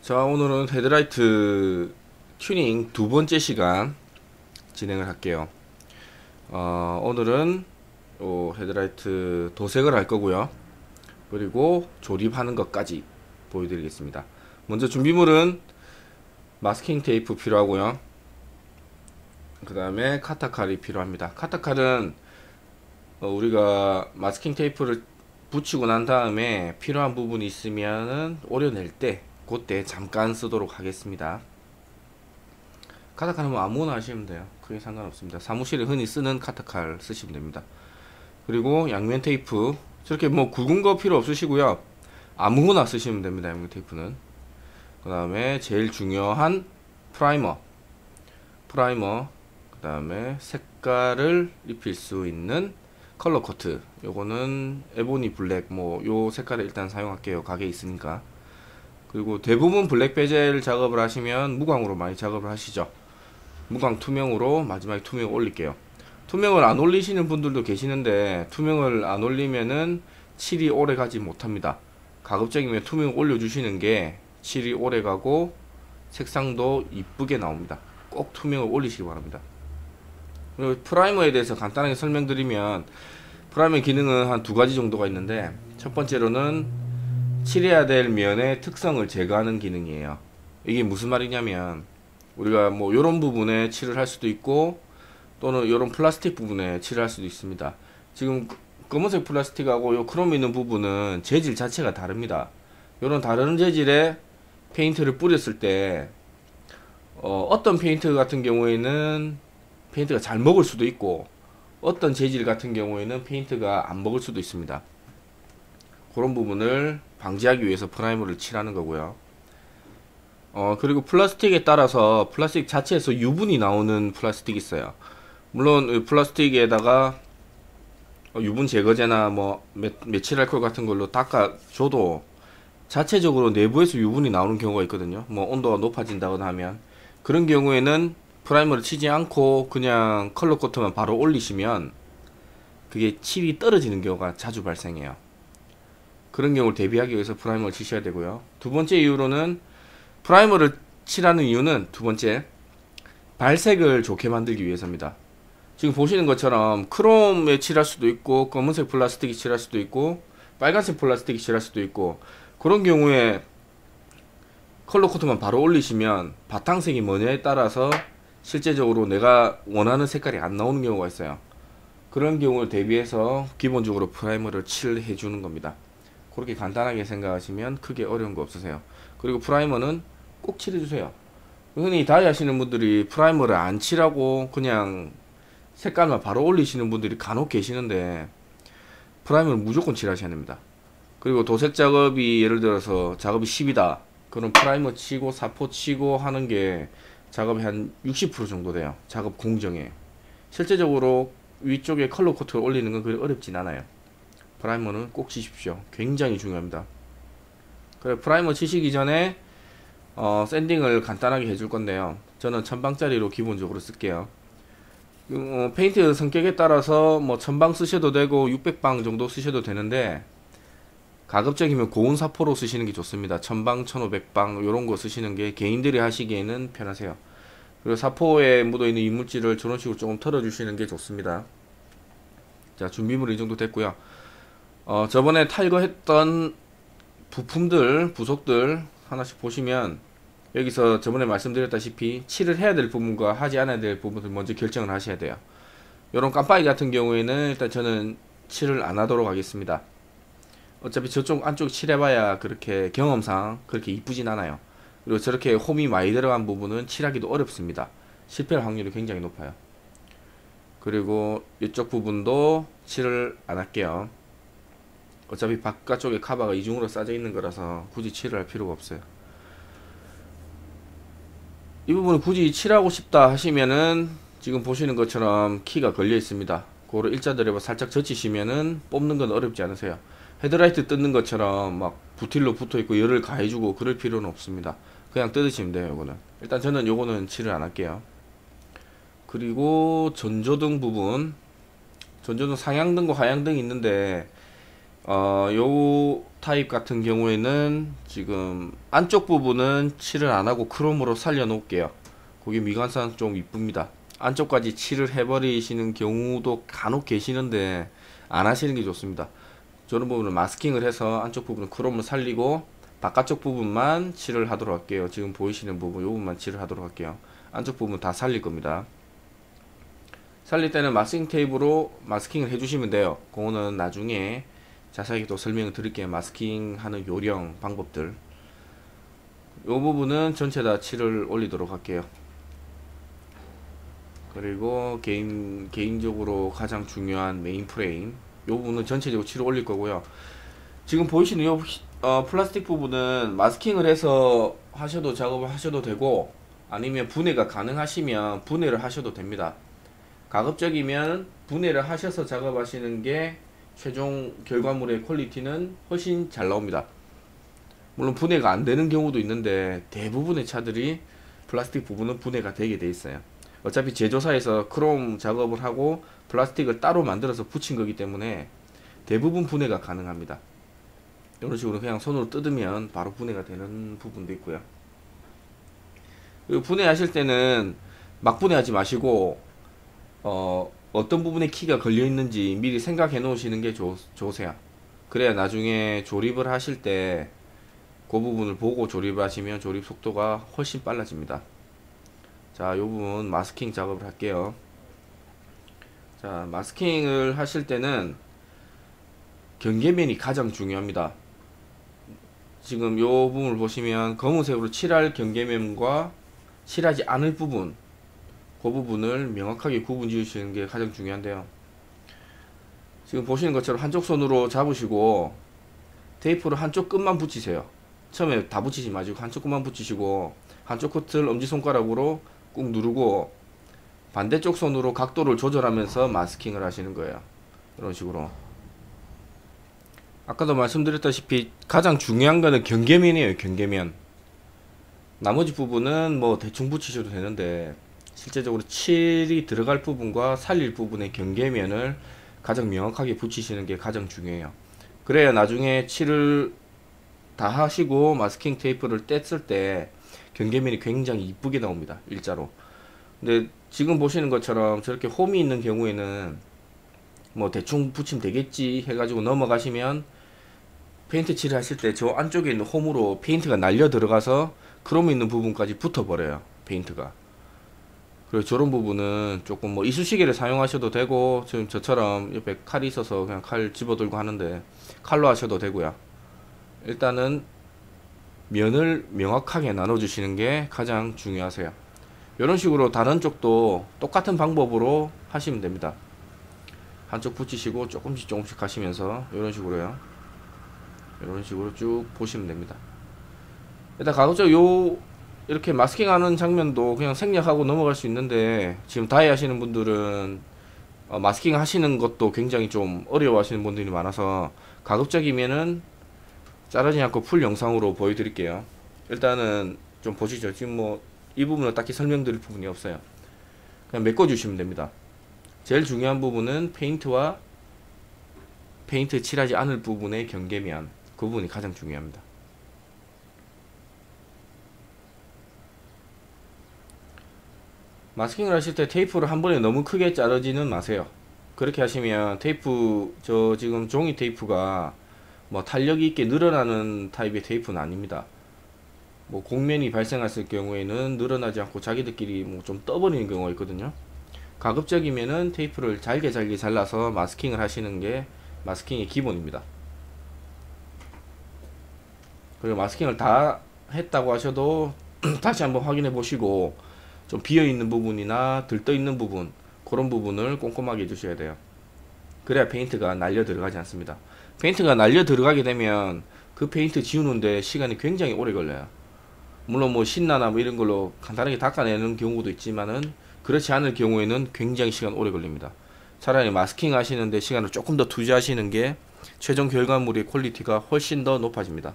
자, 오늘은 헤드라이트 튜닝 두 번째 시간 진행을 할게요. 오늘은 헤드라이트 도색을 할 거고요. 그리고 조립하는 것까지 보여드리겠습니다. 먼저 준비물은 마스킹 테이프 필요하고요. 그 다음에 카타칼이 필요합니다. 카타칼은 우리가 마스킹 테이프를 붙이고 난 다음에 필요한 부분이 있으면은 오려낼 때 그때 잠깐 쓰도록 하겠습니다. 카타칼은 뭐 아무거나 하시면 돼요. 크게 상관없습니다. 사무실에 흔히 쓰는 카타칼 쓰시면 됩니다. 그리고 양면 테이프, 저렇게 뭐 굵은 거 필요 없으시고요. 아무거나 쓰시면 됩니다. 양면 테이프는. 그 다음에 제일 중요한 프라이머, 그 다음에 색깔을 입힐 수 있는 컬러 코트. 요거는 에보니 블랙, 뭐 요 색깔을 일단 사용할게요. 가게에 있으니까. 그리고 대부분 블랙 베젤 작업을 하시면 무광으로 많이 작업을 하시죠. 무광 투명으로 마지막에 투명 올릴게요. 투명을 안 올리시는 분들도 계시는데, 투명을 안 올리면은 칠이 오래 가지 못합니다. 가급적이면 투명 올려주시는 게 칠이 오래 가고 색상도 이쁘게 나옵니다. 꼭 투명을 올리시기 바랍니다. 그리고 프라이머에 대해서 간단하게 설명드리면, 프라이머 기능은 한 두 가지 정도가 있는데, 첫 번째로는 칠해야 될 면의 특성을 제거하는 기능이에요. 이게 무슨 말이냐면, 우리가 뭐 요런 부분에 칠을 할 수도 있고, 또는 요런 플라스틱 부분에 칠을 할 수도 있습니다. 지금 검은색 플라스틱하고 요 크롬 있는 부분은 재질 자체가 다릅니다. 요런 다른 재질의 페인트를 뿌렸을 때 어떤 페인트 같은 경우에는 페인트가 잘 먹을 수도 있고, 어떤 재질 같은 경우에는 페인트가 안 먹을 수도 있습니다. 그런 부분을 방지하기 위해서 프라이머를 칠하는 거고요. 그리고 플라스틱에 따라서 플라스틱 자체에서 유분이 나오는 플라스틱이 있어요. 물론 플라스틱에다가 유분 제거제나 뭐 메칠 알코올 같은 걸로 닦아줘도 자체적으로 내부에서 유분이 나오는 경우가 있거든요. 뭐 온도가 높아진다거나 하면, 그런 경우에는 프라이머를 치지 않고 그냥 컬러 코트만 바로 올리시면 그게 칠이 떨어지는 경우가 자주 발생해요. 그런 경우를 대비하기 위해서 프라이머를 치셔야 되고요. 두 번째 이유로는, 프라이머를 칠하는 이유는, 두 번째, 발색을 좋게 만들기 위해서입니다. 지금 보시는 것처럼 크롬에 칠할 수도 있고, 검은색 플라스틱이 칠할 수도 있고, 빨간색 플라스틱이 칠할 수도 있고, 그런 경우에 컬러 코트만 바로 올리시면 바탕색이 뭐냐에 따라서 실제적으로 내가 원하는 색깔이 안 나오는 경우가 있어요. 그런 경우를 대비해서 기본적으로 프라이머를 칠해 주는 겁니다. 그렇게 간단하게 생각하시면 크게 어려운 거 없으세요. 그리고 프라이머는 꼭 칠해 주세요. 흔히 다이 하시는 분들이 프라이머를 안 칠하고 그냥 색깔만 바로 올리시는 분들이 간혹 계시는데, 프라이머를 무조건 칠하셔야 됩니다. 그리고 도색 작업이, 예를 들어서 작업이 10이다 그럼 프라이머 치고 사포 치고 하는 게 작업이 한 60% 정도 돼요. 작업 공정에. 실제적으로 위쪽에 컬러 코트를 올리는 건 그리 어렵진 않아요. 프라이머는 꼭 치십시오. 굉장히 중요합니다. 그래, 프라이머 치시기 전에 샌딩을 간단하게 해줄 건데요. 저는 1000방짜리로 기본적으로 쓸게요. 페인트 성격에 따라서 뭐 1000방 쓰셔도 되고 600방 정도 쓰셔도 되는데, 가급적이면 고운 사포로 쓰시는 게 좋습니다. 1000방, 1500방 요런 거 쓰시는 게 개인들이 하시기에는 편하세요. 그리고 사포에 묻어있는 이물질을 저런 식으로 조금 털어주시는 게 좋습니다. 자, 준비물 이 정도 됐고요. 저번에 탈거했던 부품들, 부속들 하나씩 보시면, 여기서 저번에 말씀드렸다시피 칠을 해야 될 부분과 하지 않아야 될 부분을 먼저 결정을 하셔야 돼요. 요런 깜빡이 같은 경우에는 일단 저는 칠을 안 하도록 하겠습니다. 어차피 저쪽 안쪽 칠해봐야 그렇게 경험상 그렇게 이쁘진 않아요. 그리고 저렇게 홈이 많이 들어간 부분은 칠하기도 어렵습니다. 실패할 확률이 굉장히 높아요. 그리고 이쪽 부분도 칠을 안 할게요. 어차피 바깥쪽에 카바가 이중으로 싸져 있는 거라서 굳이 칠을 할 필요가 없어요. 이 부분을 굳이 칠하고 싶다 하시면은 지금 보시는 것처럼 키가 걸려 있습니다. 그거를 일자드랩을 살짝 젖히시면은 뽑는 건 어렵지 않으세요. 헤드라이트 뜯는 것처럼 막 부틸로 붙어 있고 열을 가해주고 그럴 필요는 없습니다. 그냥 뜯으시면 돼요. 요거는 일단 저는 요거는 칠을 안 할게요. 그리고 전조등 부분, 전조등 상향등과 하향등이 있는데 요 타입 같은 경우에는 지금 안쪽 부분은 칠을 안하고 크롬으로 살려 놓을게요. 그게 미관상 좀 이쁩니다. 안쪽까지 칠을 해버리시는 경우도 간혹 계시는데 안 하시는 게 좋습니다. 저런 부분은 마스킹을 해서 안쪽 부분은 크롬을 살리고 바깥쪽 부분만 칠을 하도록 할게요. 지금 보이시는 부분, 이 부분만 칠을 하도록 할게요. 안쪽 부분 다 살릴 겁니다. 살릴 때는 마스킹 테이프로 마스킹을 해주시면 돼요. 그거는 나중에 자세하게 또 설명을 드릴게요. 마스킹 하는 요령, 방법들. 이 부분은 전체 다 칠을 올리도록 할게요. 그리고 개인적으로 가장 중요한 메인 프레임, 이 부분은 전체적으로 칠을 올릴 거고요. 지금 보이시는 이 플라스틱 부분은 마스킹을 해서 하셔도 작업을 하셔도 되고, 아니면 분해가 가능하시면 분해를 하셔도 됩니다. 가급적이면 분해를 하셔서 작업하시는 게 최종 결과물의 퀄리티는 훨씬 잘 나옵니다. 물론 분해가 안 되는 경우도 있는데 대부분의 차들이 플라스틱 부분은 분해가 되게 돼 있어요. 어차피 제조사에서 크롬 작업을 하고 플라스틱을 따로 만들어서 붙인 거기 때문에 대부분 분해가 가능합니다. 이런 식으로 그냥 손으로 뜯으면 바로 분해가 되는 부분도 있고요. 그리고 분해하실 때는 막 분해하지 마시고 어떤 부분에 키가 걸려 있는지 미리 생각해 놓으시는 게 좋으세요. 그래야 나중에 조립을 하실 때 그 부분을 보고 조립을 하시면 조립 속도가 훨씬 빨라집니다. 자, 이 부분 마스킹 작업을 할게요. 자, 마스킹을 하실 때는 경계면이 가장 중요합니다. 지금 이 부분을 보시면 검은색으로 칠할 경계면과 칠하지 않을 부분, 그 부분을 명확하게 구분 지으시는 게 가장 중요한데요. 지금 보시는 것처럼 한쪽 손으로 잡으시고 테이프를 한쪽 끝만 붙이세요. 처음에 다 붙이지 마시고 한쪽 끝만 붙이시고 한쪽 끝을 엄지손가락으로 꾹 누르고 반대쪽 손으로 각도를 조절하면서 마스킹을 하시는 거예요. 이런 식으로. 아까도 말씀드렸다시피 가장 중요한 거는 경계면이에요. 경계면. 나머지 부분은 뭐 대충 붙이셔도 되는데 실제적으로 칠이 들어갈 부분과 살릴 부분의 경계면을 가장 명확하게 붙이시는 게 가장 중요해요. 그래야 나중에 칠을 다 하시고 마스킹 테이프를 뗐을 때 경계면이 굉장히 이쁘게 나옵니다. 일자로. 근데 지금 보시는 것처럼 저렇게 홈이 있는 경우에는 뭐 대충 붙이면 되겠지 해가지고 넘어가시면 페인트 칠을 하실 때 저 안쪽에 있는 홈으로 페인트가 날려 들어가서 크롬 있는 부분까지 붙어 버려요. 페인트가. 그리고 저런 부분은 조금 뭐 이쑤시개를 사용하셔도 되고, 지금 저처럼 옆에 칼이 있어서 그냥 칼 집어들고 하는데 칼로 하셔도 되고요. 일단은 면을 명확하게 나눠 주시는 게 가장 중요하세요. 이런 식으로 다른 쪽도 똑같은 방법으로 하시면 됩니다. 한쪽 붙이시고 조금씩 하시면서 이런 식으로요. 이런 식으로 쭉 보시면 됩니다. 일단 가급적 이렇게 마스킹 하는 장면도 그냥 생략하고 넘어갈 수 있는데, 지금 다이 하시는 분들은 마스킹 하시는 것도 굉장히 좀 어려워 하시는 분들이 많아서 가급적이면은 자르지 않고 풀 영상으로 보여드릴게요. 일단은 좀 보시죠. 지금 뭐 이 부분은 딱히 설명드릴 부분이 없어요. 그냥 메꿔주시면 됩니다. 제일 중요한 부분은 페인트와 페인트 칠하지 않을 부분의 경계면, 그 부분이 가장 중요합니다. 마스킹을 하실 때 테이프를 한 번에 너무 크게 자르지는 마세요. 그렇게 하시면 테이프, 저 지금 종이 테이프가 뭐 탄력이 있게 늘어나는 타입의 테이프는 아닙니다. 뭐 곡면이 발생했을 경우에는 늘어나지 않고 자기들끼리 뭐 좀 떠버리는 경우가 있거든요. 가급적이면은 테이프를 잘게 잘라서 마스킹을 하시는 게 마스킹의 기본입니다. 그리고 마스킹을 다 했다고 하셔도 다시 한번 확인해 보시고 좀 비어 있는 부분이나 들떠 있는 부분, 그런 부분을 꼼꼼하게 해주셔야 돼요. 그래야 페인트가 날려 들어가지 않습니다. 페인트가 날려 들어가게 되면 그 페인트 지우는데 시간이 굉장히 오래 걸려요. 물론 뭐 신나나 뭐 이런 걸로 간단하게 닦아내는 경우도 있지만은 그렇지 않을 경우에는 굉장히 시간 오래 걸립니다. 차라리 마스킹 하시는데 시간을 조금 더 투자하시는 게 최종 결과물의 퀄리티가 훨씬 더 높아집니다.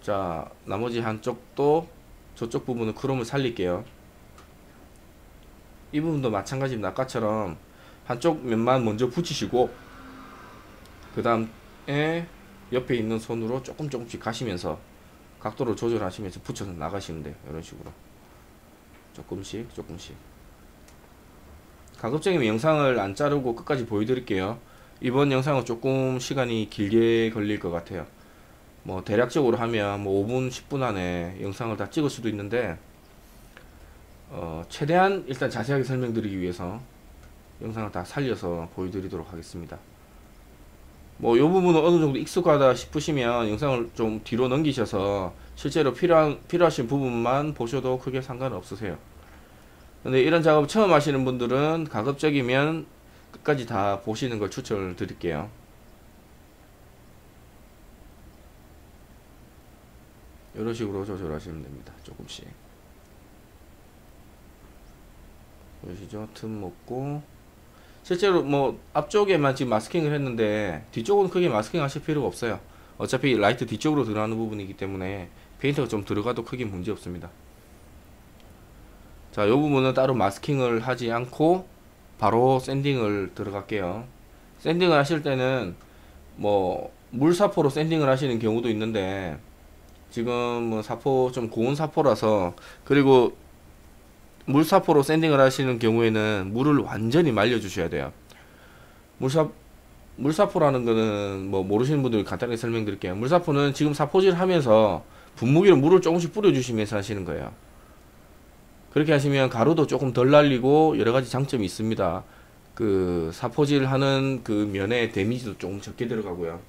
자, 나머지 한쪽도 저쪽 부분은 크롬을 살릴게요. 이 부분도 마찬가지입니다. 아까처럼 한쪽 면만 먼저 붙이시고 그 다음에 옆에 있는 손으로 조금씩 가시면서 각도를 조절하시면서 붙여서 나가시면 돼요. 이런 식으로 조금씩 가급적이면 영상을 안 자르고 끝까지 보여드릴게요. 이번 영상은 조금 시간이 길게 걸릴 것 같아요. 뭐 대략적으로 하면 뭐 5분 10분 안에 영상을 다 찍을 수도 있는데 최대한 일단 자세하게 설명드리기 위해서 영상을 다 살려서 보여드리도록 하겠습니다. 뭐 요 부분은 어느 정도 익숙하다 싶으시면 영상을 좀 뒤로 넘기셔서 실제로 필요하신 부분만 보셔도 크게 상관없으세요. 근데 이런 작업 처음 하시는 분들은 가급적이면 끝까지 다 보시는 걸 추천을 드릴게요. 이런 식으로 조절하시면 됩니다. 조금씩 보이시죠? 틈 먹고 실제로 뭐 앞쪽에만 지금 마스킹을 했는데 뒤쪽은 크게 마스킹 하실 필요가 없어요. 어차피 라이트 뒤쪽으로 들어가는 부분이기 때문에 페인트가 좀 들어가도 크게 문제 없습니다. 자, 이 부분은 따로 마스킹을 하지 않고 바로 샌딩을 들어갈게요. 샌딩을 하실 때는 뭐 물사포로 샌딩을 하시는 경우도 있는데 지금 뭐 사포 좀 고운 사포라서, 그리고 물사포로 샌딩을 하시는 경우에는 물을 완전히 말려 주셔야 돼요. 물사포라는 거는 뭐 모르시는 분들 간단하게 설명드릴게요. 물사포는 지금 사포질 하면서 분무기로 물을 조금씩 뿌려 주시면서 하시는 거예요. 그렇게 하시면 가루도 조금 덜 날리고 여러가지 장점이 있습니다. 그 사포질 하는 그 면에 데미지도 조금 적게 들어가고요.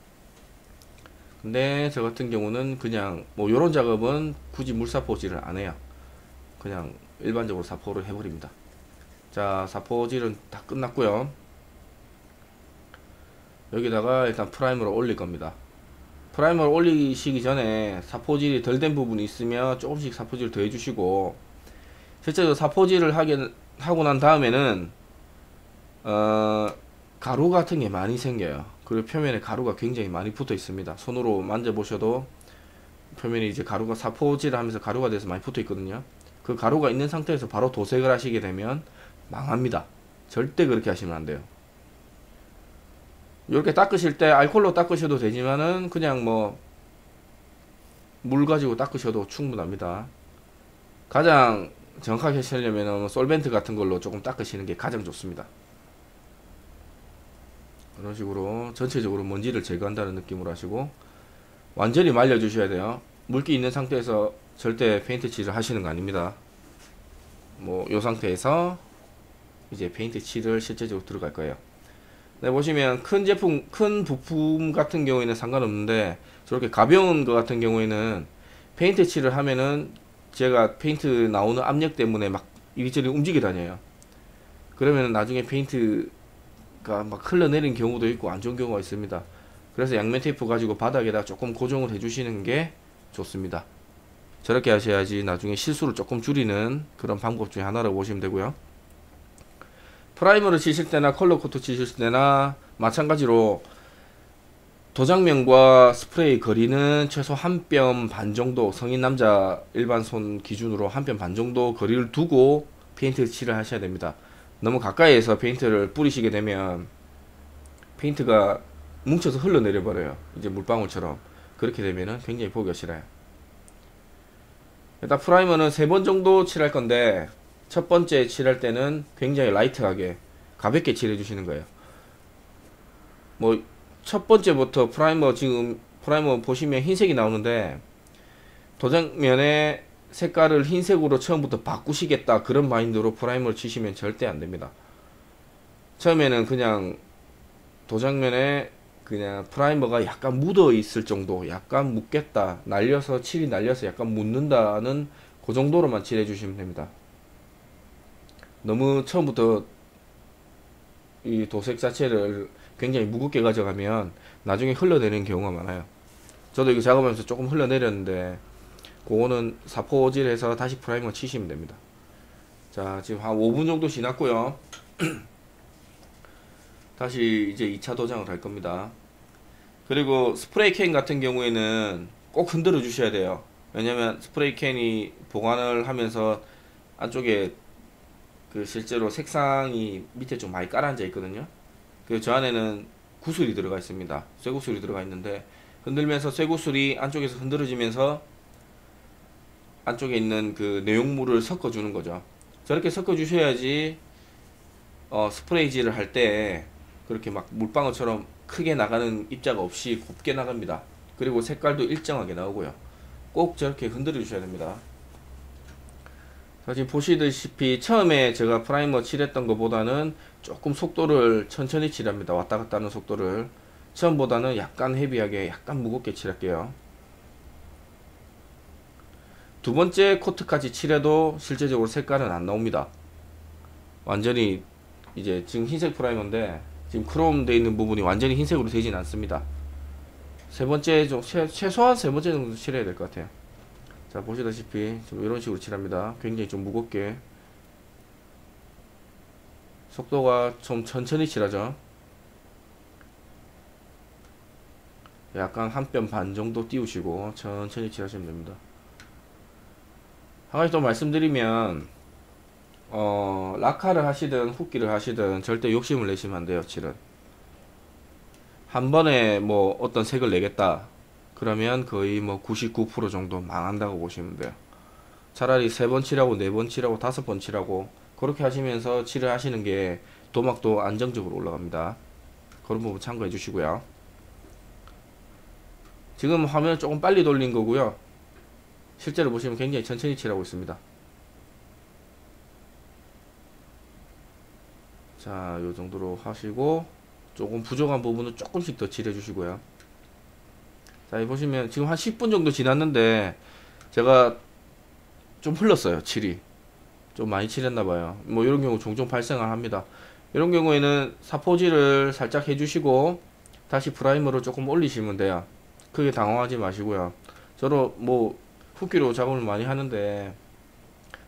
근데 저 같은 경우는 그냥 뭐 요런 작업은 굳이 물사포질을 안 해요. 그냥 일반적으로 사포를 해버립니다. 자, 사포질은 다 끝났고요. 여기다가 일단 프라이머를 올릴 겁니다. 프라이머를 올리시기 전에 사포질이 덜 된 부분이 있으면 조금씩 사포질을 더 해주시고, 실제로 사포질을 하고 난 다음에는 가루 같은 게 많이 생겨요. 그리고 표면에 가루가 굉장히 많이 붙어 있습니다. 손으로 만져보셔도 표면에 이제 가루가 사포질을 하면서 가루가 돼서 많이 붙어 있거든요. 그 가루가 있는 상태에서 바로 도색을 하시게 되면 망합니다. 절대 그렇게 하시면 안 돼요. 이렇게 닦으실 때 알콜로 닦으셔도 되지만은 그냥 뭐 물 가지고 닦으셔도 충분합니다. 가장 정확하게 하시려면 솔벤트 같은 걸로 조금 닦으시는 게 가장 좋습니다. 이런 식으로 전체적으로 먼지를 제거한다는 느낌으로 하시고, 완전히 말려 주셔야 돼요. 물기 있는 상태에서 절대 페인트 칠을 하시는 거 아닙니다. 뭐 이 상태에서 이제 페인트 칠을 실제적으로 들어갈 거예요. 네, 보시면 큰 제품, 큰 부품 같은 경우에는 상관없는데 저렇게 가벼운 거 같은 경우에는 페인트 칠을 하면은 제가 페인트 나오는 압력 때문에 막 이리저리 움직여 다녀요. 그러면 나중에 페인트가 막 흘러내리는 경우도 있고 안 좋은 경우가 있습니다. 그래서 양면 테이프 가지고 바닥에다 조금 고정을 해주시는 게 좋습니다. 저렇게 하셔야지 나중에 실수를 조금 줄이는 그런 방법 중에 하나라고 보시면 되고요. 프라이머를 치실 때나 컬러 코트 치실 때나 마찬가지로 도장면과 스프레이 거리는 최소 한 뼘 반 정도, 성인 남자 일반 손 기준으로 한 뼘 반 정도 거리를 두고 페인트 칠을 하셔야 됩니다. 너무 가까이에서 페인트를 뿌리시게 되면 페인트가 뭉쳐서 흘러내려 버려요. 이제 물방울처럼. 그렇게 되면은 굉장히 보기가 싫어요. 일단 프라이머는 3번 정도 칠할 건데, 첫 번째 칠할 때는 굉장히 라이트하게 가볍게 칠해 주시는 거예요. 뭐 첫 번째부터 지금 프라이머 보시면 흰색이 나오는데, 도장면의 색깔을 흰색으로 처음부터 바꾸시겠다 그런 마인드로 프라이머를 치시면 절대 안 됩니다. 처음에는 그냥 도장면에 그냥 프라이머가 약간 묻어 있을 정도, 약간 묻겠다, 칠이 날려서 약간 묻는다는 그 정도로만 칠해 주시면 됩니다. 너무 처음부터 이 도색 자체를 굉장히 무겁게 가져가면 나중에 흘러내리는 경우가 많아요. 저도 이거 작업하면서 조금 흘러내렸는데, 그거는 사포질해서 다시 프라이머 치시면 됩니다. 자, 지금 한 5분 정도 지났고요. 다시 이제 2차 도장을 할 겁니다. 그리고 스프레이 캔 같은 경우에는 꼭 흔들어 주셔야 돼요. 왜냐면 스프레이 캔이 보관을 하면서 안쪽에 그 실제로 색상이 밑에 좀 많이 깔아앉아 있거든요. 그 저 안에는 구슬이 들어가 있습니다. 쇠구슬이 들어가 있는데 흔들면서 쇠구슬이 안쪽에서 흔들어지면서 안쪽에 있는 그 내용물을 섞어주는 거죠. 저렇게 섞어주셔야지 스프레이질을 할 때 그렇게 막 물방울처럼 크게 나가는 입자가 없이 곱게 나갑니다. 그리고 색깔도 일정하게 나오고요. 꼭 저렇게 흔들어 주셔야 됩니다. 지금 보시다시피 처음에 제가 프라이머 칠했던 것보다는 조금 속도를 천천히 칠합니다. 왔다 갔다 하는 속도를 처음보다는 약간 헤비하게 약간 무겁게 칠할게요. 두 번째 코트까지 칠해도 실제적으로 색깔은 안 나옵니다. 완전히 이제 지금 흰색 프라이머인데 지금 크롬 되어 있는 부분이 완전히 흰색으로 되진 않습니다. 세 번째 좀 최소한 세 번째 정도 칠해야 될 것 같아요. 자, 보시다시피 좀 이런 식으로 칠합니다. 굉장히 좀 무겁게 속도가 좀 천천히 칠하죠. 약간 한 뼘 반 정도 띄우시고 천천히 칠하시면 됩니다. 한 가지 또 말씀드리면 라카를 하시든 훅기를 하시든 절대 욕심을 내시면 안 돼요. 칠은 한 번에 뭐 어떤 색을 내겠다 그러면 거의 뭐 99% 정도 망한다고 보시면 돼요. 차라리 3번 칠하고 4번 칠하고 5번 칠하고 그렇게 하시면서 칠을 하시는 게 도막도 안정적으로 올라갑니다. 그런 부분 참고해 주시고요. 지금 화면 조금 빨리 돌린 거고요. 실제로 보시면 굉장히 천천히 칠하고 있습니다. 자, 요 정도로 하시고 조금 부족한 부분은 조금씩 더 칠해 주시고요. 자, 이 보시면 지금 한 10분 정도 지났는데 제가 좀 흘렀어요. 칠이 좀 많이 칠했나봐요. 뭐 이런 경우 종종 발생을 합니다. 이런 경우에는 사포질을 살짝 해주시고 다시 프라이머를 조금 올리시면 돼요. 크게 당황하지 마시고요. 저도 뭐 훅기로 작업을 많이 하는데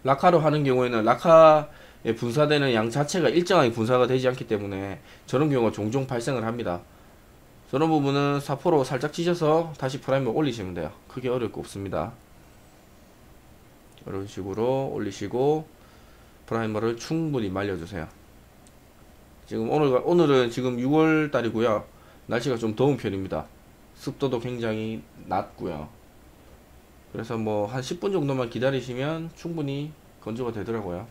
라카로 하는 경우에는 라카에 분사되는 양 자체가 일정하게 분사가 되지 않기 때문에 저런 경우가 종종 발생을 합니다. 저런 부분은 사포로 살짝 치셔서 다시 프라이머 올리시면 돼요. 크게 어려울 거 없습니다. 이런 식으로 올리시고 프라이머를 충분히 말려주세요. 지금 오늘은 지금 6월 달이고요. 날씨가 좀 더운 편입니다. 습도도 굉장히 낮고요. 그래서 뭐 한 10분 정도만 기다리시면 충분히 건조가 되더라고요.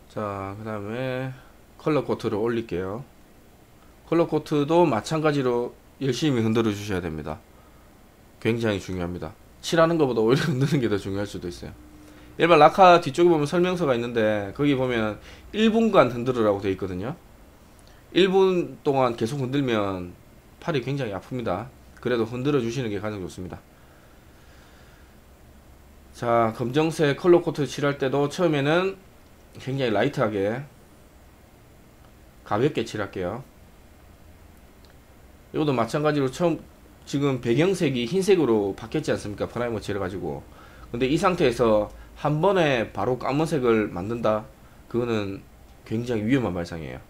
자, 그 다음에 컬러 코트를 올릴게요. 컬러 코트도 마찬가지로 열심히 흔들어 주셔야 됩니다. 굉장히 중요합니다. 칠하는 것보다 오히려 흔드는 게 더 중요할 수도 있어요. 일반 라카 뒤쪽에 보면 설명서가 있는데 거기 보면 1분간 흔들으라고 되어 있거든요. 1분 동안 계속 흔들면 팔이 굉장히 아픕니다. 그래도 흔들어 주시는 게 가장 좋습니다. 자, 검정색 컬러 코트 칠할 때도 처음에는 굉장히 라이트하게 가볍게 칠할게요. 이것도 마찬가지로 지금 배경색이 흰색으로 바뀌었지 않습니까? 프라이머 칠해가지고. 근데 이 상태에서 한 번에 바로 까만색을 만든다? 그거는 굉장히 위험한 발상이에요.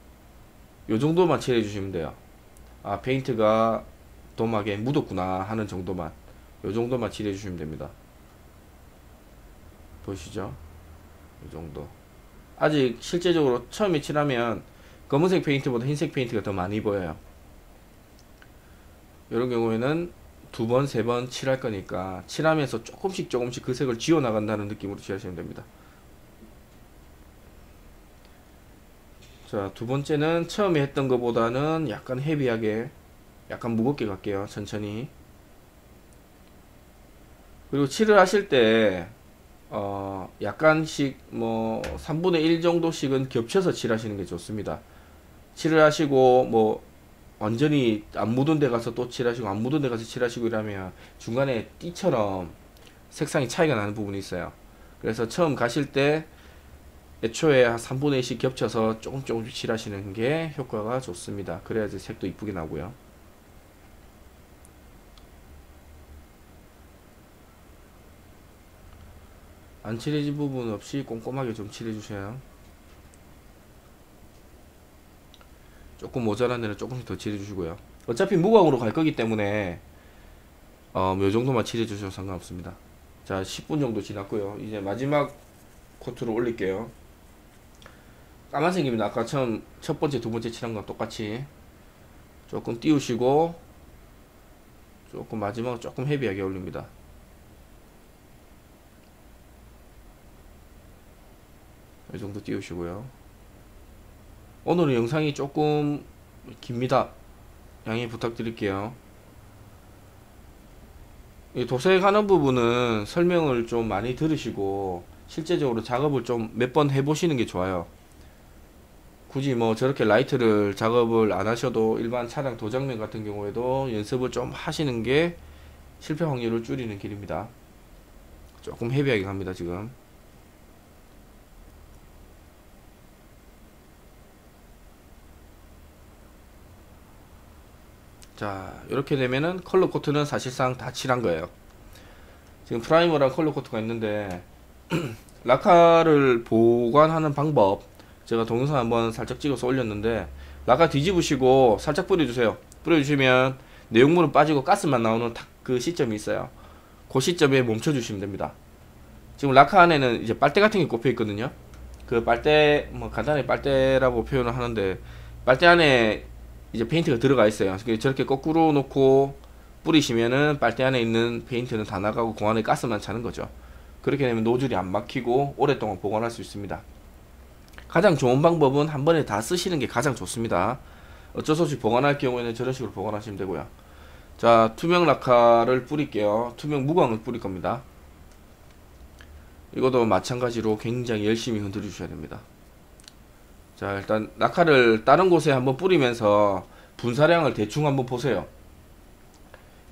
요 정도만 칠해 주시면 돼요. 아, 페인트가 도막에 묻었구나 하는 정도만, 요 정도만 칠해 주시면 됩니다. 보이시죠? 요 정도. 아직 실제적으로 처음에 칠하면 검은색 페인트보다 흰색 페인트가 더 많이 보여요. 이런 경우에는 2번, 3번 칠할 거니까 칠하면서 조금씩 그 색을 지워 나간다는 느낌으로 칠하시면 됩니다. 자, 두 번째는 처음에 했던 것보다는 약간 헤비하게, 약간 무겁게 갈게요. 천천히. 그리고 칠을 하실 때 약간씩 뭐 3분의 1 정도씩은 겹쳐서 칠하시는 게 좋습니다. 칠을 하시고 뭐 완전히 안 묻은 데 가서 또 칠하시고 안 묻은 데 가서 칠하시고 이러면 중간에 띠처럼 색상이 차이가 나는 부분이 있어요. 그래서 처음 가실 때 애초에 한 3분의 1씩 겹쳐서 조금씩 칠하시는 게 효과가 좋습니다. 그래야지 색도 이쁘게 나고요. 안 칠해진 부분 없이 꼼꼼하게 좀 칠해주세요. 조금 모자란 데는 조금씩 더 칠해주시고요. 어차피 무광으로 갈 거기 때문에 요 정도만 칠해주셔도 상관없습니다. 자, 10분 정도 지났고요. 이제 마지막 코트를 올릴게요. 까만색입니다. 아까 처음 첫 번째, 두 번째 칠한 거랑 똑같이 조금 띄우시고 조금 마지막으로 조금 헤비하게 올립니다. 이 정도 띄우시고요. 오늘은 영상이 조금 깁니다. 양해 부탁드릴게요. 이 도색하는 부분은 설명을 좀 많이 들으시고 실제적으로 작업을 좀 몇 번 해보시는 게 좋아요. 굳이 뭐 저렇게 라이트를 작업을 안 하셔도 일반 차량 도장면 같은 경우에도 연습을 좀 하시는 게 실패 확률을 줄이는 길입니다. 조금 헤비하게 갑니다 지금. 자, 이렇게 되면은 컬러 코트는 사실상 다 칠한 거예요. 지금 프라이머랑 컬러 코트가 있는데 라카를 보관하는 방법 제가 동영상 한번 살짝 찍어서 올렸는데, 라카 뒤집으시고 살짝 뿌려주세요. 뿌려주시면 내용물은 빠지고 가스만 나오는 딱 그 시점이 있어요. 그 시점에 멈춰주시면 됩니다. 지금 라카 안에는 이제 빨대 같은 게 꼽혀 있거든요. 그 빨대 뭐 간단히 빨대라고 표현을 하는데, 빨대 안에 이제 페인트가 들어가 있어요. 저렇게 거꾸로 놓고 뿌리시면은 빨대 안에 있는 페인트는 다 나가고 그 안에 가스만 차는 거죠. 그렇게 되면 노즐이 안 막히고 오랫동안 보관할 수 있습니다. 가장 좋은 방법은 한 번에 다 쓰시는 게 가장 좋습니다. 어쩔 수 없이 보관할 경우에는 저런 식으로 보관하시면 되고요. 자, 투명 라카를 뿌릴게요. 투명 무광을 뿌릴 겁니다. 이것도 마찬가지로 굉장히 열심히 흔들어 주셔야 됩니다. 자, 일단 라카를 다른 곳에 한번 뿌리면서 분사량을 대충 한번 보세요.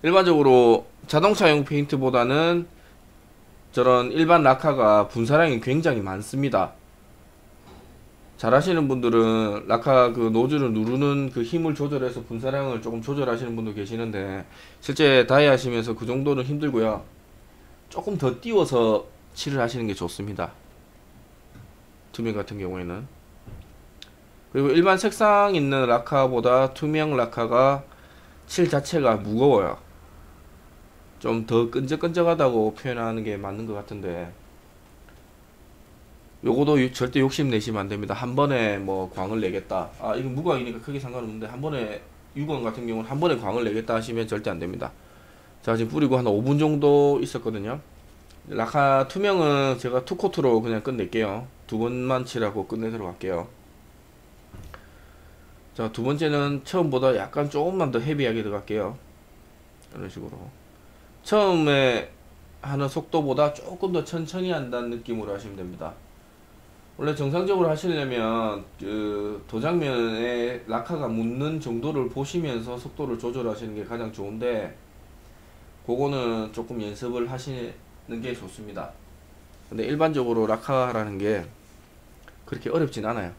일반적으로 자동차용 페인트보다는 저런 일반 라카가 분사량이 굉장히 많습니다. 잘 하시는 분들은 라카 그 노즐을 누르는 그 힘을 조절해서 분사량을 조금 조절하시는 분도 계시는데, 실제 다이 하시면서 그 정도는 힘들고요. 조금 더 띄워서 칠을 하시는 게 좋습니다. 투명 같은 경우에는. 그리고 일반 색상 있는 라카보다 투명 라카가 칠 자체가 무거워요. 좀 더 끈적끈적하다고 표현하는 게 맞는 것 같은데, 요거도 절대 욕심 내시면 안 됩니다. 한 번에 뭐 광을 내겠다, 아 이건 무광이니까 크게 상관없는데 한 번에 유광 같은 경우는 한 번에 광을 내겠다 하시면 절대 안 됩니다. 자, 지금 뿌리고 한 5분 정도 있었거든요. 라카 투명은 제가 투코트로 그냥 끝낼게요. 두 번만 칠하고 끝내도록 할게요. 자, 두 번째는 처음보다 약간 조금만 더 헤비하게 들어갈게요. 이런 식으로 처음에 하는 속도보다 조금 더 천천히 한다는 느낌으로 하시면 됩니다. 원래 정상적으로 하시려면 그 도장면에 라카가 묻는 정도를 보시면서 속도를 조절하시는 게 가장 좋은데, 그거는 조금 연습을 하시는 게 좋습니다. 근데 일반적으로 라카라는 게 그렇게 어렵진 않아요.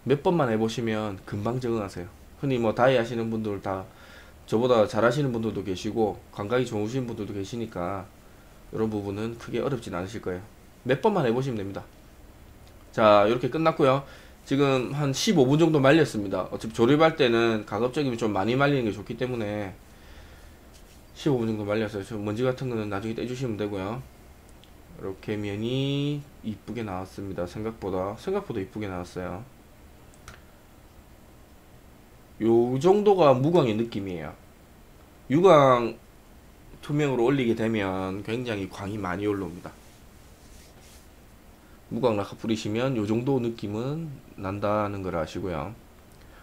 몇 번만 해보시면 금방 적응하세요. 흔히 뭐 다이 하시는 분들 다 저보다 잘 하시는 분들도 계시고 감각이 좋으신 분들도 계시니까 이런 부분은 크게 어렵진 않으실 거예요. 몇 번만 해보시면 됩니다. 자, 이렇게 끝났고요. 지금 한 15분 정도 말렸습니다. 어차피 조립할 때는 가급적이면 좀 많이 말리는 게 좋기 때문에 15분 정도 말렸어요. 먼지 같은 거는 나중에 떼주시면 되고요. 이렇게 면이 이쁘게 나왔습니다. 생각보다 이쁘게 나왔어요. 요 정도가 무광의 느낌이에요. 유광 투명으로 올리게 되면 굉장히 광이 많이 올라옵니다. 무광 라카 뿌리시면 요 정도 느낌은 난다는 걸 아시고요.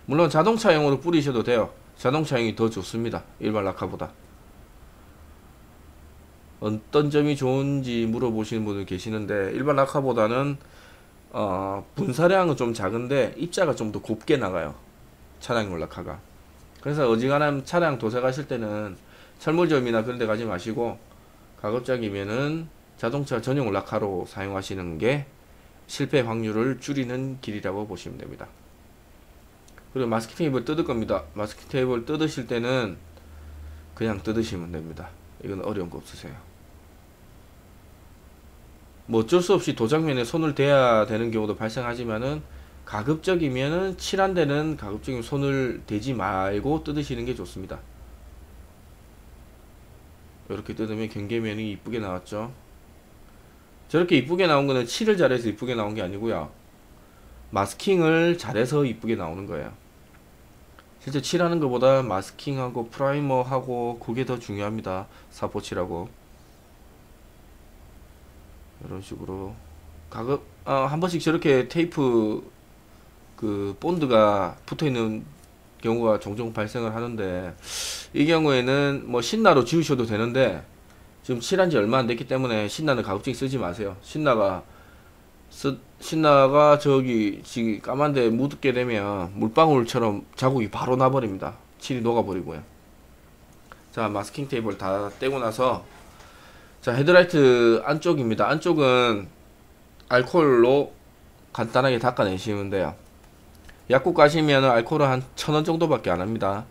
물론 자동차용으로 뿌리셔도 돼요. 자동차용이 더 좋습니다. 일반 라카보다. 어떤 점이 좋은지 물어보시는 분들 계시는데, 일반 라카보다는 분사량은 좀 작은데 입자가 좀 더 곱게 나가요. 차량용 라카가. 그래서 어지간한 차량 도색하실 때는 철물점이나 그런 데 가지 마시고 가급적이면은 자동차 전용 라카로 사용하시는 게 실패 확률을 줄이는 길이라고 보시면 됩니다. 그리고 마스킹 테이프를 뜯을 겁니다. 마스킹 테이프를 뜯으실 때는 그냥 뜯으시면 됩니다. 이건 어려운 거 없으세요. 뭐 어쩔 수 없이 도장면에 손을 대야 되는 경우도 발생하지만은 가급적이면은 칠한 데는 가급적이면 손을 대지 말고 뜯으시는 게 좋습니다. 이렇게 뜯으면 경계면이 이쁘게 나왔죠. 저렇게 이쁘게 나온 거는 칠을 잘해서 이쁘게 나온 게 아니고요, 마스킹을 잘해서 이쁘게 나오는 거예요. 실제 칠하는 것보다 마스킹하고 프라이머하고 그게 더 중요합니다. 사포칠하고 이런 식으로 가급 한 번씩 저렇게 테이프 그 본드가 붙어있는 경우가 종종 발생을 하는데, 이 경우에는 뭐 신나로 지우셔도 되는데 지금 칠한지 얼마 안 됐기 때문에 신나는 가급적 쓰지 마세요. 신나가 저기 지금 까만데 묻게 되면 물방울처럼 자국이 바로 나버립니다. 칠이 녹아버리고요. 자, 마스킹 테이프를 다 떼고 나서, 자, 헤드라이트 안쪽입니다. 안쪽은 알코올로 간단하게 닦아내시면 돼요. 약국 가시면 알코올은 한 1,000원 정도밖에 안 합니다.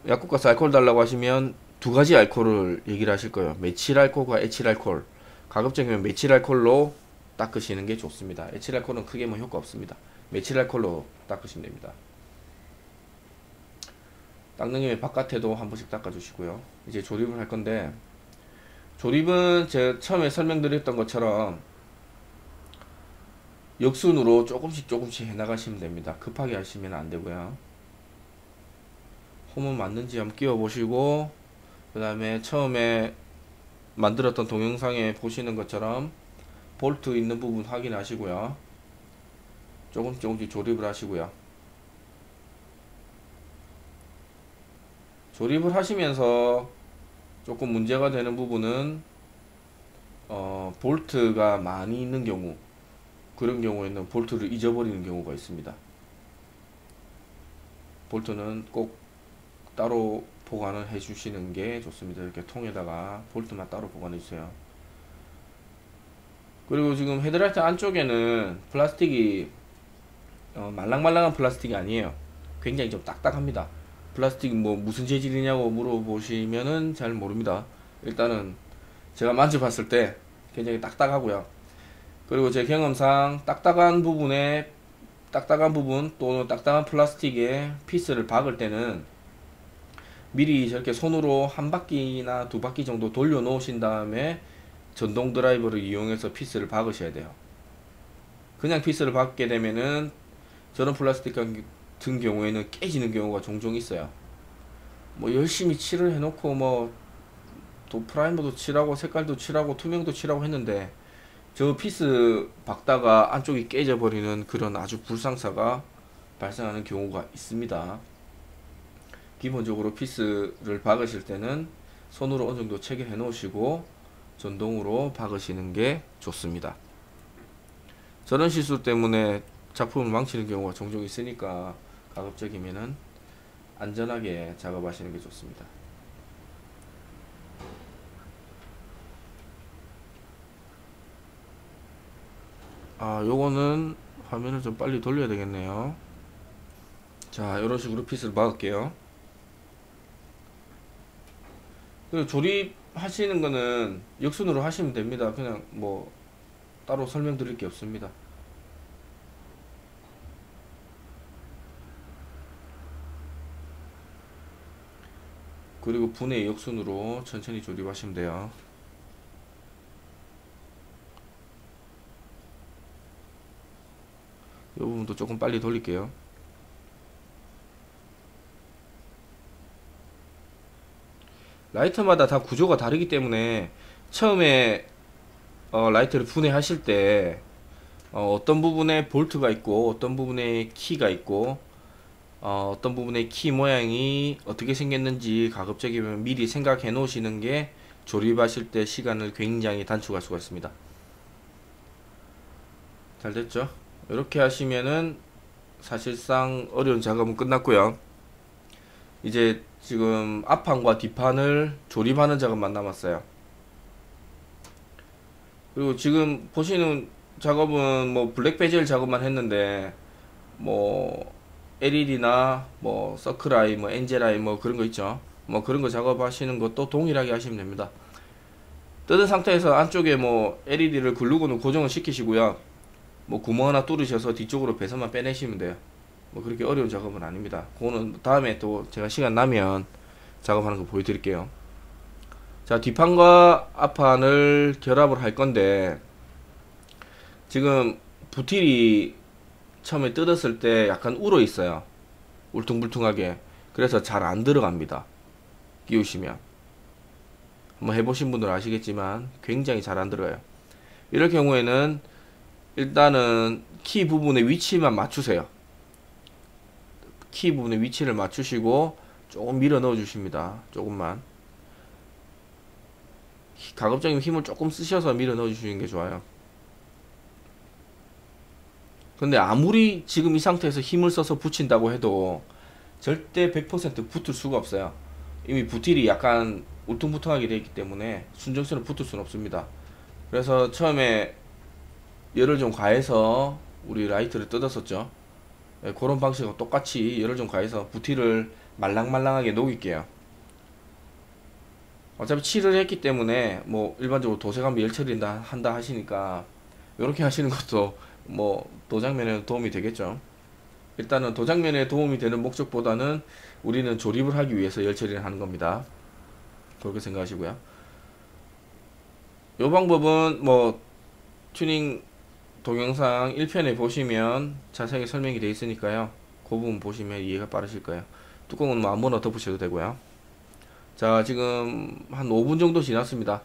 약국 가서 알코올 달라고 하시면 두 가지 알코올을 얘기를 하실 거예요. 메칠 알코올과 에칠 알코올. 가급적이면 메칠 알코올로 닦으시는 게 좋습니다. 에칠 알코올은 크게 뭐 효과 없습니다. 메칠 알코올로 닦으시면 됩니다. 닦는 김에 바깥에도 한 번씩 닦아주시고요. 이제 조립을 할 건데, 조립은 제가 처음에 설명드렸던 것처럼 역순으로 조금씩 해나가시면 됩니다. 급하게 하시면 안 되고요. 홈은 맞는지 한번 끼워 보시고, 그 다음에 처음에 만들었던 동영상에 보시는 것처럼 볼트 있는 부분 확인하시고요. 조금씩 조립을 하시고요. 조립을 하시면서 조금 문제가 되는 부분은 볼트가 많이 있는 경우, 그런 경우에는 볼트를 잊어버리는 경우가 있습니다. 볼트는 꼭 따로 보관을 해 주시는 게 좋습니다. 이렇게 통에다가 볼트만 따로 보관해 주세요. 그리고 지금 헤드라이트 안쪽에는 플라스틱이 말랑말랑한 플라스틱이 아니에요. 굉장히 좀 딱딱합니다. 플라스틱 뭐 무슨 재질이냐고 물어보시면은 잘 모릅니다. 일단은 제가 만져봤을 때 굉장히 딱딱하고요. 그리고 제 경험상 딱딱한 부분 또는 딱딱한 플라스틱에 피스를 박을 때는 미리 저렇게 손으로 한 바퀴나 두 바퀴 정도 돌려 놓으신 다음에 전동 드라이버를 이용해서 피스를 박으셔야 돼요. 그냥 피스를 박게 되면은 저런 플라스틱 같은 경우에는 깨지는 경우가 종종 있어요. 뭐 열심히 칠을 해놓고 뭐 또 프라이머도 칠하고 색깔도 칠하고 투명도 칠하고 했는데 저 피스 박다가 안쪽이 깨져 버리는 그런 아주 불상사가 발생하는 경우가 있습니다. 기본적으로 피스를 박으실 때는 손으로 어느 정도 체결해 놓으시고 전동으로 박으시는 게 좋습니다. 저런 실수 때문에 작품을 망치는 경우가 종종 있으니까 가급적이면은 안전하게 작업하시는 게 좋습니다. 요거는 화면을 좀 빨리 돌려야 되겠네요. 자, 이런 식으로 핏을 박을게요. 그리고 조립하시는 거는 역순으로 하시면 됩니다. 그냥 뭐 따로 설명드릴 게 없습니다. 그리고 분해 역순으로 천천히 조립하시면 돼요. 이 부분도 조금 빨리 돌릴게요. 라이터마다 다 구조가 다르기 때문에 처음에 라이터를 분해하실 때 어떤 부분에 볼트가 있고 어떤 부분에 키가 있고 어떤 부분에 키 모양이 어떻게 생겼는지 가급적이면 미리 생각해 놓으시는 게 조립하실 때 시간을 굉장히 단축할 수가 있습니다. 잘 됐죠? 이렇게 하시면은 사실상 어려운 작업은 끝났고요. 이제 지금 앞판과 뒷판을 조립하는 작업만 남았어요. 그리고 지금 보시는 작업은 뭐 블랙 베젤 작업만 했는데 뭐 LED나 뭐 서클아이, 뭐 엔젤아이 뭐 그런 거 있죠. 뭐 그런 거 작업하시는 것도 동일하게 하시면 됩니다. 뜯은 상태에서 안쪽에 뭐 LED를 글루건으로 고정을 시키시고요. 뭐 구멍 하나 뚫으셔서 뒤쪽으로 배선만 빼내시면 돼요. 뭐 그렇게 어려운 작업은 아닙니다. 그거는 다음에 또 제가 시간 나면 작업하는 거 보여드릴게요. 자, 뒷판과 앞판을 결합을 할 건데 지금 부틸이 처음에 뜯었을 때 약간 울어 있어요. 울퉁불퉁하게. 그래서 잘 안 들어갑니다. 끼우시면 한번 해보신 분들은 아시겠지만 굉장히 잘 안 들어가요. 이럴 경우에는 일단은 키 부분의 위치만 맞추세요. 키 부분의 위치를 맞추시고 조금 밀어 넣어 주십니다. 조금만 가급적이면 힘을 조금 쓰셔서 밀어 넣어 주시는 게 좋아요. 근데 아무리 지금 이 상태에서 힘을 써서 붙인다고 해도 절대 100% 붙을 수가 없어요. 이미 부틸이 약간 울퉁불퉁하게 되어 있기 때문에 순정선을 붙을 수는 없습니다. 그래서 처음에 열을 좀 가해서 우리 라이트를 뜯었었죠. 네, 그런 방식과 똑같이 열을 좀 가해서 부틸을 말랑말랑하게 녹일게요. 어차피 칠을 했기 때문에 뭐 일반적으로 도색하면 열 처리한다 한다 하시니까 이렇게 하시는 것도 뭐 도장면에 도움이 되겠죠. 일단은 도장면에 도움이 되는 목적보다는 우리는 조립을 하기 위해서 열 처리를 하는 겁니다. 그렇게 생각하시고요. 이 방법은 뭐 튜닝 동영상 1편에 보시면 자세하게 설명이 되어 있으니까요. 그 부분 보시면 이해가 빠르실 거예요. 뚜껑은 뭐 아무거나 덮으셔도 되고요. 자, 지금 한 5분 정도 지났습니다.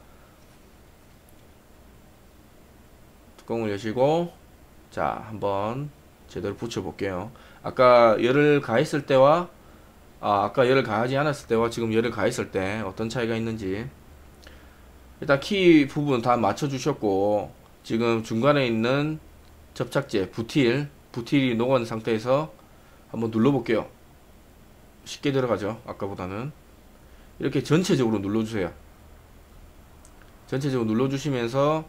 뚜껑을 여시고 자, 한번 제대로 붙여 볼게요. 아까 열을 가했을 때와 아까 열을 가하지 않았을 때와 지금 열을 가했을 때 어떤 차이가 있는지. 일단 키 부분 다 맞춰 주셨고 지금 중간에 있는 접착제 부틸이 녹은 상태에서 한번 눌러 볼게요. 쉽게 들어가죠, 아까보다는. 이렇게 전체적으로 눌러주세요. 전체적으로 눌러주시면서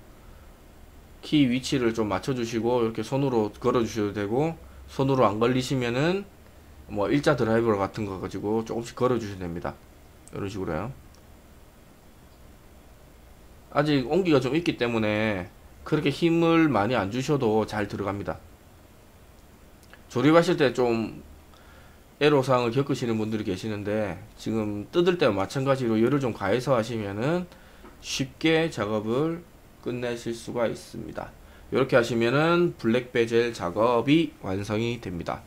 키 위치를 좀 맞춰주시고 이렇게 손으로 걸어주셔도 되고, 손으로 안 걸리시면은 뭐 일자 드라이버 같은 거 가지고 조금씩 걸어주셔도 됩니다. 이런 식으로요. 아직 온기가 좀 있기 때문에 그렇게 힘을 많이 안 주셔도 잘 들어갑니다. 조립하실 때 좀 애로사항을 겪으시는 분들이 계시는데 지금 뜯을 때와 마찬가지로 열을 좀 가해서 하시면은 쉽게 작업을 끝내실 수가 있습니다. 이렇게 하시면은 블랙 베젤 작업이 완성이 됩니다.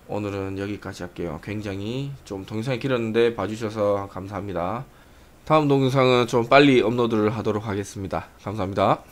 오늘은 여기까지 할게요. 굉장히 좀 동영상이 길었는데 봐주셔서 감사합니다. 다음 동영상은 좀 빨리 업로드를 하도록 하겠습니다. 감사합니다.